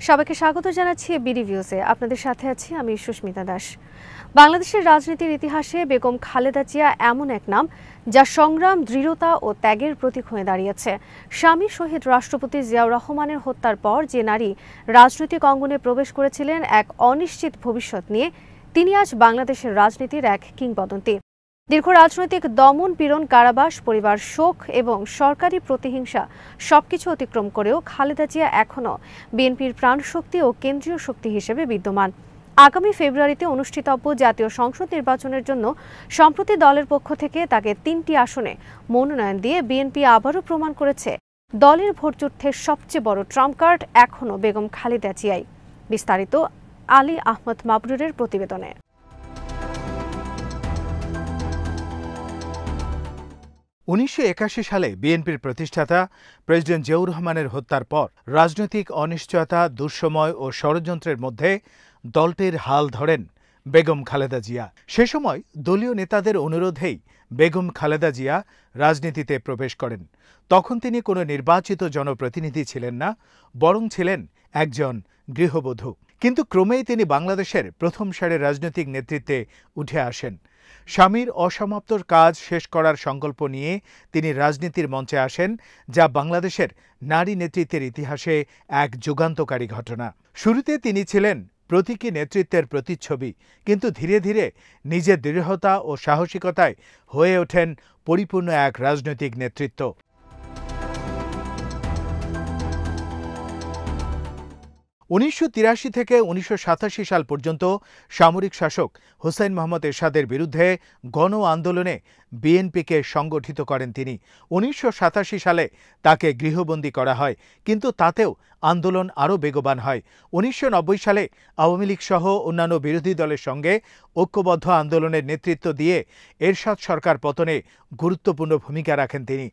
সবাইকে স্বাগত জানাচ্ছি বিডি ভিউজে। আপনাদের সাথে আছি আমি সুস্মিতা দাস। বাংলাদেশের রাজনীতির ইতিহাসে বেগম খালেদা জিয়া এমন এক নাম যা সংগ্রাম, দৃঢ়তা ও ত্যাগের প্রতীক হয়ে দাঁড়িয়েছে। স্বামী শহীদ রাষ্ট্রপতি জিয়াউর রহমানের হত্যার পর যে নারী রাজনৈতিক অঙ্গনে প্রবেশ করেছিলেন এক অনিশ্চিত ভবিষ্যৎ নিয়ে, তিনি আজ বাংলাদেশের রাজনীতির এক কিংবদন্তি। দীর্ঘ রাজনৈতিক দমন, পীড়ন, কারাবাস, পরিবার শোক এবং সরকারি প্রতিহিংসা সবকিছু অতিক্রম করেও খালেদা জিয়া এখনও বিএনপির প্রাণশক্তি ও কেন্দ্রীয় শক্তি হিসেবে বিদ্যমান। আগামী ফেব্রুয়ারিতে অনুষ্ঠিতব্য জাতীয় সংসদ নির্বাচনের জন্য সম্প্রতি দলের পক্ষ থেকে তাকে ৩টি আসনে মনোনয়ন দিয়ে বিএনপি আবারও প্রমাণ করেছে দলের ভোটযুদ্ধের সবচেয়ে বড় ট্রাম্প কার্ড এখনও বেগম খালেদা জিয়াই। বিস্তারিত আলী আহমদ মাবরুরের প্রতিবেদনে। ১৯৮১ সালে বিএনপির প্রতিষ্ঠাতা প্রেসিডেন্ট জিয়াউর রহমানের হত্যার পর রাজনৈতিক অনিশ্চয়তা, দুঃসময় ও ষড়যন্ত্রের মধ্যে দলটির হাল ধরেন বেগম খালেদা জিয়া। সে সময় দলীয় নেতাদের অনুরোধেই বেগম খালেদা জিয়া রাজনীতিতে প্রবেশ করেন। তখন তিনি কোনো নির্বাচিত জনপ্রতিনিধি ছিলেন না, বরং ছিলেন একজন গৃহবধূ। কিন্তু ক্রমেই তিনি বাংলাদেশের প্রথম সারির রাজনৈতিক নেতৃত্বে উঠে আসেন। স্বামীর অসমাপ্ত কাজ শেষ করার সংকল্প নিয়ে তিনি রাজনীতির মঞ্চে আসেন, যা বাংলাদেশের নারী নেতৃত্বের ইতিহাসে এক যুগান্তকারী ঘটনা। শুরুতে তিনি ছিলেন প্রতীকী নেতৃত্বের প্রতিচ্ছবি, কিন্তু ধীরে ধীরে নিজের দৃঢ়তা ও সাহসিকতায় হয়ে ওঠেন পরিপূর্ণ এক রাজনৈতিক নেতৃত্ব। ১৯৮৩ থেকে ১৯৮৭ সাল পর্যন্ত সামরিক শাসক হুসাইন মোহাম্মদ এরশাদের বিরুদ্ধে গণ আন্দোলনে বিএনপিকে সংগঠিত করেন তিনি। ১৯৮৭ সালে তাকে গৃহবন্দী করা হয়, কিন্তু তাতেও আন্দোলন আরও বেগবান হয়। ১৯৯০ সালে আওয়ামী লীগ সহ অন্যান্য বিরোধী দলের সঙ্গে ঐক্যবদ্ধ আন্দোলনের নেতৃত্ব দিয়ে এরশাদ সরকার পতনে গুরুত্বপূর্ণ ভূমিকা রাখেন তিনি।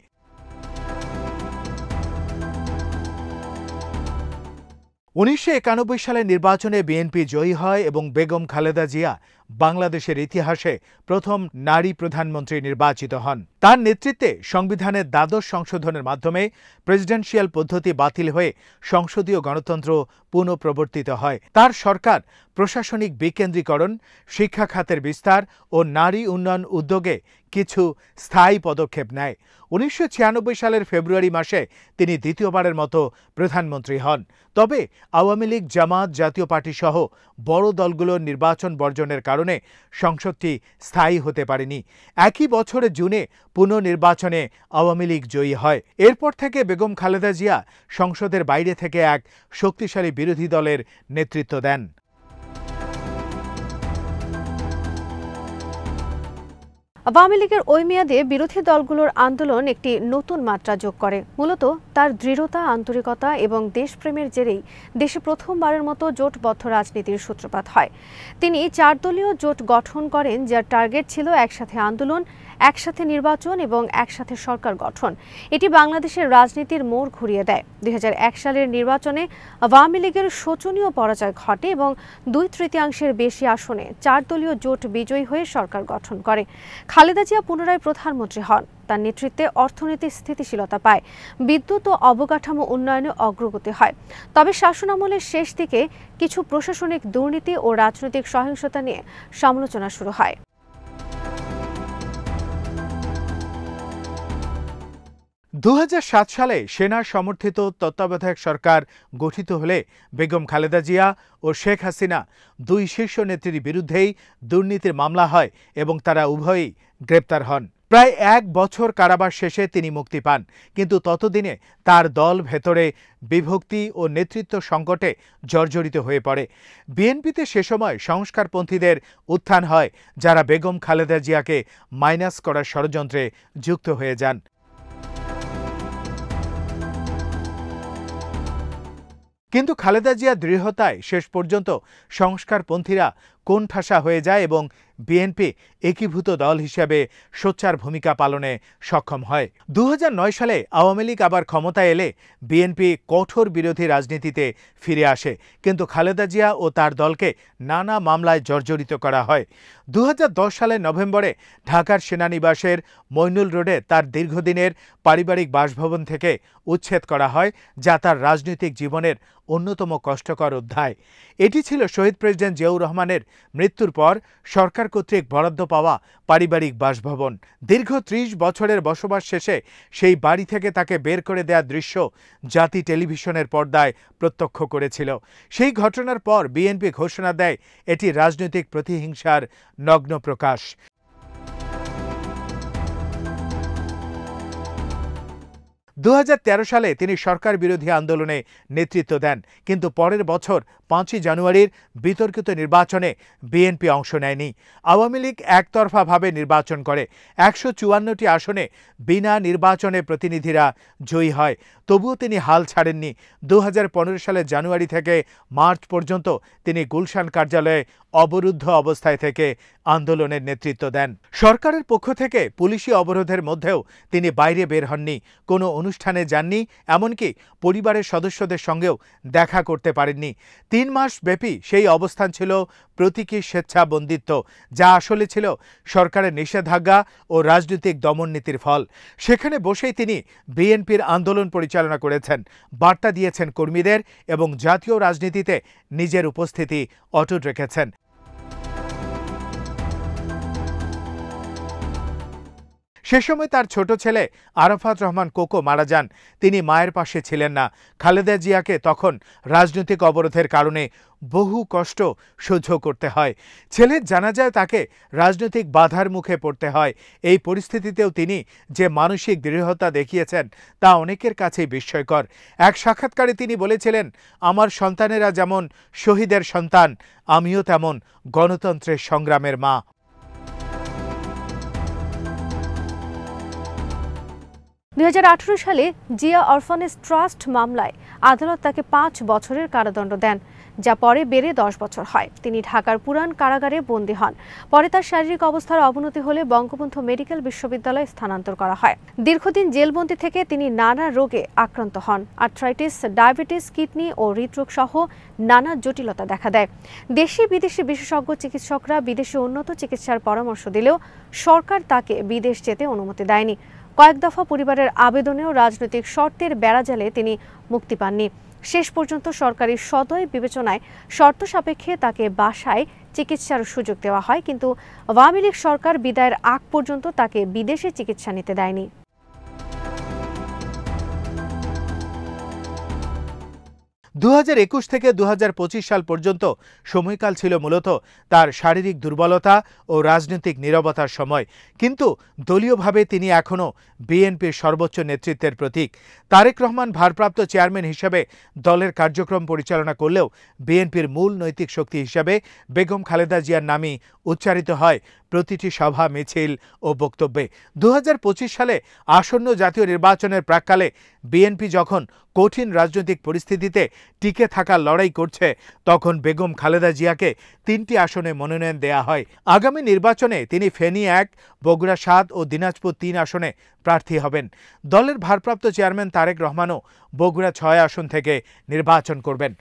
১৯৯১ সালে নির্বাচনে বিএনপি জয়ী হয় এবং বেগম খালেদা জিয়া বাংলাদেশের ইতিহাসে প্রথম নারী প্রধানমন্ত্রী নির্বাচিত হন। তার নেতৃত্বে সংবিধানের দ্বাদশ সংশোধনের মাধ্যমে প্রেসিডেন্সিয়াল পদ্ধতি বাতিল হয়ে সংসদীয় গণতন্ত্র পুনঃপ্রবর্তিত হয়। তার সরকার প্রশাসনিক বিকেন্দ্রীকরণ, শিক্ষা খাতের বিস্তার ও নারী উন্নয়ন উদ্যোগে কিছু স্থায়ী পদক্ষেপ নেয়। ১৯৯৬ সালের ফেব্রুয়ারি মাসে তিনি দ্বিতীয়বারের মতো প্রধানমন্ত্রী হন। তবে আওয়ামী লীগ, জামাত, জাতীয় পার্টি সহ বড় দলগুলোর নির্বাচন বর্জনের কারণে সংসদটি স্থায়ী হতে পারেনি। একই বছরের জুনে পুনর্নির্বাচনে আওয়ামী লীগ জয়ী হয়। এরপর থেকে বেগম খালেদা জিয়া সংসদের বাইরে থেকে এক শক্তিশালী বিরোধী দলের নেতৃত্ব দেন। আওয়ামী লীগের ওই মেয়াদে বিরোধী দলগুলোর আন্দোলন একটি নতুন মাত্রা যোগ করে। মূলত তার দৃঢ়তা, আন্তরিকতা এবং দেশপ্রেমের জেরেই দেশে প্রথমবারের মতো জোটবদ্ধ রাজনীতির সূত্রপাত হয়। তিনি ৪ দলীয় জোট গঠন করেন, যার টার্গেট ছিল একসাথে আন্দোলন, একসাথে নির্বাচন এবং একসাথে সরকার গঠন। এটি বাংলাদেশের রাজনীতির মোড় ঘুরিয়ে দেয়। ২০০১ সালের নির্বাচনে আওয়ামী লীগের শোচনীয় পরাজয় ঘটে এবং ২/৩ বেশি আসনে ৪ দলীয় জোট বিজয়ী হয়ে সরকার গঠন করে। খালেদা জিয়া পুনরায় প্রধানমন্ত্রী হন। তার নেতৃত্বে অর্থনীতি স্থিতিশীলতা পায়, বিদ্যুৎ ও অবকাঠামো উন্নয়নে অগ্রগতি হয়। তবে শাসনামলের শেষ দিকে কিছু প্রশাসনিক দুর্নীতি ও রাজনৈতিক সহিংসতা নিয়ে সমালোচনা শুরু হয়। ২০০৭ সালে সেনা সমর্থিত তত্ত্বাবধায়ক সরকার গঠিত হলে বেগম খালেদা জিয়া ও শেখ হাসিনা দুই শীর্ষ নেত্রীর বিরুদ্ধেই দুর্নীতির মামলা হয় এবং তারা উভয়ই গ্রেপ্তার হন। প্রায় ১ বছর কারাবাস শেষে তিনি মুক্তি পান, কিন্তু ততদিনে তার দল ভেতরে বিভক্তি ও নেতৃত্ব সংকটে জর্জরিত হয়ে পড়ে। বিএনপিতে সে সময় সংস্কারপন্থীদের উত্থান হয়, যারা বেগম খালেদা জিয়াকে মাইনাস করার ষড়যন্ত্রে যুক্ত হয়ে যান। কিন্তু খালেদা জিয়ার দৃঢ়তায় শেষ পর্যন্ত সংস্কারপন্থীরা কোণঠাসা হয়ে যায় এবং বিএনপি একীভূত দল হিসেবে সোচ্চার ভূমিকা পালনে সক্ষম হয়। ২০০৯ সালে আওয়ামী লীগ আবার ক্ষমতায় এলে বিএনপি কঠোর বিরোধী রাজনীতিতে ফিরে আসে, কিন্তু খালেদা জিয়া ও তার দলকে নানা মামলায় জর্জরিত করা হয়। ২০১০ সালের নভেম্বরে ঢাকার সেনানিবাসের মইনুল রোডে তার দীর্ঘদিনের পারিবারিক বাসভবন থেকে উচ্ছেদ করা হয়, যা তার রাজনৈতিক জীবনের অন্যতম কষ্টকর অধ্যায়। এটি ছিল শহীদ প্রেসিডেন্ট জিয়াউর রহমানের মৃত্যুর পর সরকার কর্তৃক বরাদ্দ পাওয়া পারিবারিক বাসভবন। দীর্ঘ ৩০ বছরের বসবাস শেষে সেই বাড়ি থেকে তাকে বের করে দেওয়ার দৃশ্য জাতি টেলিভিশনের পর্দায় প্রত্যক্ষ করেছিল। সেই ঘটনার পর বিএনপি ঘোষণা দেয় এটি রাজনৈতিক প্রতিহিংসার নগ্ন প্রকাশ। ২০১৩ সালে তিনি সরকার বিরোধী আন্দোলনে নেতৃত্ব দেন, কিন্তু পরের বছর ৫ই জানুয়ারির বিতর্কিত নির্বাচনে বিএনপি অংশ নেয়নি। আওয়ামী লীগ একতরফাভাবে নির্বাচন করে। ১৫৪টি আসনে বিনা নির্বাচনে প্রতিনিধিরা জয়ী হয়। তবুও তিনি হাল ছাড়েননি। ২০১৫ সালের জানুয়ারি থেকে মার্চ পর্যন্ত তিনি গুলশান কার্যালয়ে অবরুদ্ধ অবস্থায় থেকে আন্দোলনের নেতৃত্ব দেন। সরকারের পক্ষ থেকে পুলিশি অবরোধের মধ্যেও তিনি বাইরে বের হননি, কোনো অনুষ্ঠানে যাননি, এমনকি পরিবারের সদস্যদের সঙ্গেও দেখা করতে পারেননি। ৩ মাস ব্যাপী সেই অবস্থান ছিল প্রতীকী স্বেচ্ছাবন্দিত্ব, যা আসলে ছিল সরকারের নিষেধাজ্ঞা ও রাজনৈতিক দমননীতির ফল। সেখানে বসেই তিনি বিএনপির আন্দোলন পরিচালনা করেছেন, বার্তা দিয়েছেন কর্মীদের এবং জাতীয় রাজনীতিতে নিজের উপস্থিতি অটুট রেখেছেন। সে সময় তার ছোট ছেলে আরাফাত রহমান কোকো মারা যান। তিনি মায়ের পাশে ছিলেন না। খালেদা জিয়াকে তখন রাজনৈতিক অবরোধের কারণে বহু কষ্ট সহ্য করতে হয়। ছেলের জানাজায় তাকে রাজনৈতিক বাধার মুখে পড়তে হয়। এই পরিস্থিতিতেও তিনি যে মানসিক দৃঢ়তা দেখিয়েছেন তা অনেকের কাছেই বিস্ময়কর। এক সাক্ষাৎকারে তিনি বলেছিলেন, আমার সন্তানেরা যেমন শহীদের সন্তান, আমিও তেমন গণতন্ত্রের সংগ্রামের মা। ২০১৮ সালে জিয়া অরফানেজ ট্রাস্ট মামলায় আদালত তাকে ৫ বছরের কারাদণ্ড দেন, যা পরে বেড়ে ১০ বছর হয়। তিনি ঢাকার পুরান কারাগারে বন্দী হন। পরে তার শারীরিক অবস্থার অবনতি হলে বঙ্গবন্ধু মেডিকেল বিশ্ববিদ্যালয়ে স্থানান্তর করা হয়। দীর্ঘদিন জেলবন্দি থেকে তিনি নানা রোগে আক্রান্ত হন। আর্থ্রাইটিস, ডায়াবেটিস, কিডনি ও হৃদরোগ সহ নানা জটিলতা দেখা দেয়। দেশি বিদেশি বিশেষজ্ঞ চিকিৎসকরা বিদেশে উন্নত চিকিৎসার পরামর্শ দিলেও সরকার তাকে বিদেশ যেতে অনুমতি দেয়নি। কয়েক দফা পরিবারের আবেদনেও রাজনৈতিক শর্তের বেড়াজালে তিনি মুক্তি পাননি। শেষ পর্যন্ত সরকারি সদয় বিবেচনায় শর্ত সাপেক্ষে তাকে বাসায় চিকিৎসার সুযোগ দেওয়া হয়, কিন্তু আওয়ামী লীগ সরকার বিদায়ের আগ পর্যন্ত তাকে বিদেশে চিকিৎসা নিতে দেয়নি। ২০২১ থেকে ২০২৫ সাল পর্যন্ত সময়কাল ছিল মূলত তার শারীরিক দুর্বলতা ও রাজনৈতিক নীরবতার সময়, কিন্তু দলীয়ভাবে তিনি এখনও বিএনপির সর্বোচ্চ নেতৃত্বের প্রতীক। তারেক রহমান ভারপ্রাপ্ত চেয়ারম্যান হিসেবে দলের কার্যক্রম পরিচালনা করলেও বিএনপির মূল নৈতিক শক্তি হিসেবে বেগম খালেদা জিয়ার নামই উচ্চারিত হয় প্রতিটি সভা, মিছিল ও বক্তব্যে। ২০২৫ সালে আসন্ন জাতীয় নির্বাচনের প্রাক্কালে বিএনপি যখন কঠিন রাজনৈতিক পরিস্থিতিতে টিকে থাকার লড়াই করছে, তখন বেগম খালেদা জিয়াকে ৩টি আসনে মনোনয়ন দেয়া হয়। আগামী নির্বাচনে তিনি ফেনী ১, বগুড়া ৭ ও দিনাজপুর ৩ আসনে প্রার্থী হবেন। দলের ভারপ্রাপ্ত চেয়ারম্যান তারেক রহমানও বগুড়া ৬ আসন থেকে নির্বাচন করবেন।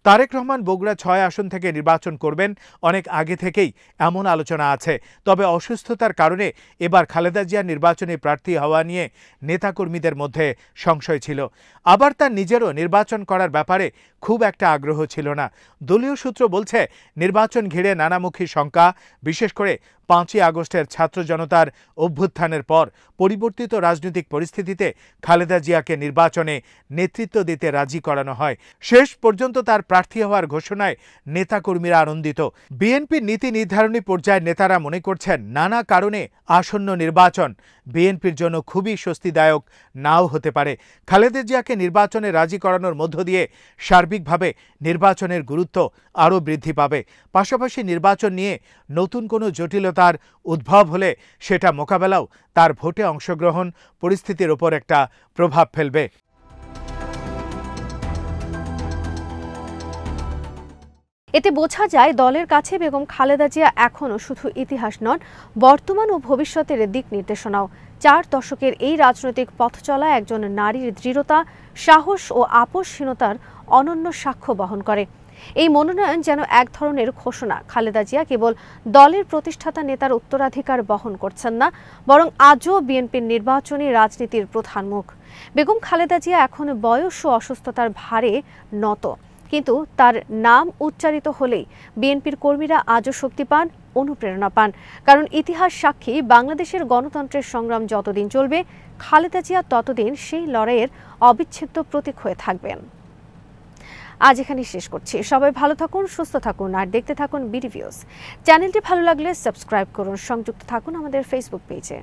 তারেক রহমান বগুড়া ৬ আসন থেকে নির্বাচন করবেন অনেক আগে থেকেই এমন আলোচনা আছে। তবে অসুস্থতার কারণে এবার খালেদা জিয়া নির্বাচনী প্রার্থী হওয়া নিয়ে নেতাকর্মীদের মধ্যে সংশয় ছিল। আবার তার নিজেরও নির্বাচন করার ব্যাপারে খুব একটা আগ্রহ ছিল না। দলীয় সূত্র বলছে, নির্বাচন ঘিরে নানামুখী শঙ্কা, বিশেষ করে ৫ই আগস্টের ছাত্র জনতার অভ্যুত্থানের পর পরিবর্তিত রাজনৈতিক পরিস্থিতিতে খালেদা জিয়াকে নির্বাচনে নেতৃত্ব দিতে রাজি করানো হয়। শেষ পর্যন্ত তার প্রার্থী হওয়ার ঘোষণায় নেতাকর্মীরা আনন্দিত। বিএনপির নীতি নির্ধারণী পর্যায়ের নেতারা মনে করছেন, নানা কারণে আসন্ন নির্বাচন বিএনপির জন্য খুবই স্বস্তিদায়ক নাও হতে পারে। খালেদা জিয়াকে নির্বাচনে রাজি করানোর মধ্য দিয়ে সার্বিকভাবে নির্বাচনের গুরুত্ব আরও বৃদ্ধি পাবে। পাশাপাশি নির্বাচন নিয়ে নতুন কোনো জটিলতার উদ্ভব হলে সেটা মোকাবেলাও তার ভোটে অংশগ্রহণ পরিস্থিতির ওপর একটা প্রভাব ফেলবে। এতে বোঝা যায়, দলের কাছে বেগম খালেদা জিয়া এখনও শুধু ইতিহাস নন, বর্তমান ও ভবিষ্যতের দিক নির্দেশনাও। 4 দশকের এই রাজনৈতিক পথচলা একজন নারীর দৃঢ়তা, সাহস ও আপোষহীনতার অনন্য সাক্ষ্য বহন করে। এই মনোনয়ন যেন এক ধরনের ঘোষণা, খালেদা জিয়া কেবল দলের প্রতিষ্ঠাতা নেতার উত্তরাধিকার বহন করছেন না, বরং আজও বিএনপির নির্বাচনী রাজনীতির প্রধান মুখ। বেগম খালেদা জিয়া এখন বয়স ও অসুস্থতার ভারে নত, কিন্তু তার নাম উচ্চারিত হলেই বিএনপির কর্মীরা আজও শক্তি পান, অনুপ্রেরণা পান। কারণ ইতিহাস সাক্ষী, বাংলাদেশের গণতন্ত্রের সংগ্রাম যতদিন চলবে, খালেদা জিয়া ততদিন সেই লড়াইয়ের অবিচ্ছেদ্য প্রতীক হয়ে থাকবেন। আজ এখানেই শেষ করছি। সবাই ভালো থাকুন, সুস্থ থাকুন আর দেখতে থাকুন বিডি ভিউজ। চ্যানেলটি ভালো লাগলে সাবস্ক্রাইব করুন, সংযুক্ত থাকুন আমাদের ফেসবুক পেজে।